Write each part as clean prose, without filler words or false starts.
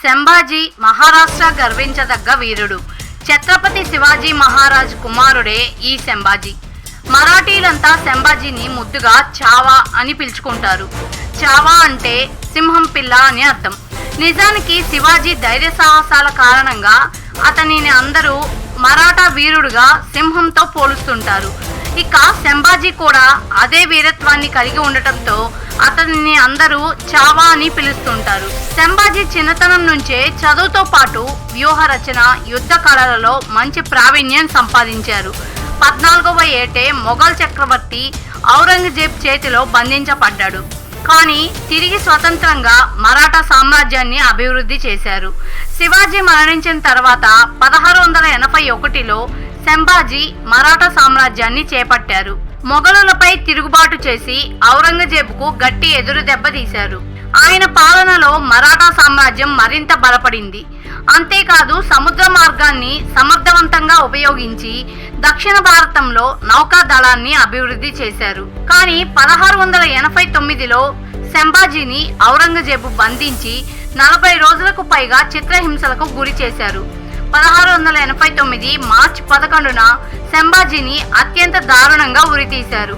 సంభాజీ మహారాష్ట్ర గర్వించదగ్గ వీరుడు. ఛత్రపతి శివాజీ మహారాజ్ కుమారుడే ఈ సంభాజీ. మరాఠీలంతా సంభాజీని ముద్దుగా చావా అని పిలుచుకుంటారు. చావా అంటే సింహం పిల్ల అని అర్థం. నిజానికి శివాజీ ధైర్య సాహసాల కారణంగా అతనిని అందరూ మరాఠా వీరుడుగా సింహంతో పోలుస్తుంటారు. ఇక సంభాజీ కూడా అదే వీరత్వాన్ని కలిగి ఉండటంతో అతనిని అందరూ చావా అని పిలుస్తుంటారు. సంభాజీ చిన్నతనం నుంచే చదువుతో పాటు వ్యూహ రచన, యుద్ధ కళలలో మంచి ప్రావీణ్యం సంపాదించారు. 14వ ఏటే మొఘల్ చక్రవర్తి ఔరంగజేబ్ చేతిలో బంధించబడ్డాడు. కానీ తిరిగి స్వతంత్రంగా మరాఠా సామ్రాజ్యాన్ని అభివృద్ధి చేశారు. శివాజీ మరణించిన తర్వాత 1681లో సంభాజీ మరాఠా సామ్రాజ్యాన్ని చేపట్టారు. మొఘలులపై తిరుగుబాటు చేసి ఔరంగజేబుకు గట్టి ఎదురు దెబ్బ తీశారు. ఆయన పాలనలో మరాఠా సామ్రాజ్యం మరింత బలపడింది. అంతేకాదు సముద్ర మార్గాన్ని సమర్థవంతంగా ఉపయోగించి దక్షిణ భారతంలో నౌకా దళాన్ని అభివృద్ధి చేశారు. కానీ 1689లో సంభాజీని ఔరంగజేబు బంధించి 40 రోజులకు పైగా చిత్రహింసలకు గురి చేశారు. 1689 మార్చి 11న సంభాజీని అత్యంత దారుణంగా ఉరితీశారు.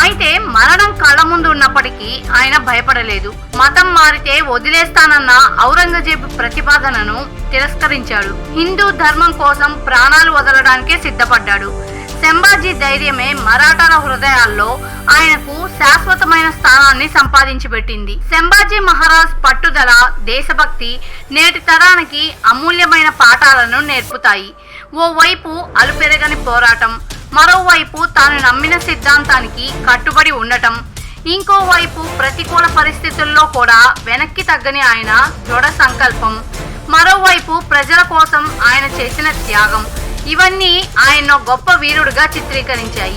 అయితే మరణం కళ్ళ ముందు ఉన్నప్పటికీ ఆయన భయపడలేదు. మతం మారితే వదిలేస్తానన్న ఔరంగజేబు ప్రతిపాదనను తిరస్కరించాడు. హిందూ ధర్మం కోసం ప్రాణాలు వదలడానికే సిద్ధపడ్డాడు. సంభాజీ ధైర్యమే మరాఠాల హృదయాల్లో ఆయనకు శాశ్వతమైన స్థానాన్ని సంపాదించి పెట్టింది. సంభాజీ మహారాజ్ పట్టుదల, దేశభక్తి నేటి తరానికి అమూల్యమైన పాఠాలను నేర్పుతాయి. ఓవైపు అలుపెరగని పోరాటం, మరోవైపు తాను నమ్మిన సిద్ధాంతానికి కట్టుబడి ఉండటం, ఇంకోవైపు ప్రతికూల పరిస్థితుల్లో కూడా వెనక్కి తగ్గని ఆయన దృఢ సంకల్పం, మరోవైపు ప్రజల కోసం ఆయన చేసిన త్యాగం, ఇవన్నీ ఆయన గొప్ప వీరుడుగా చిత్రీకరించాయి.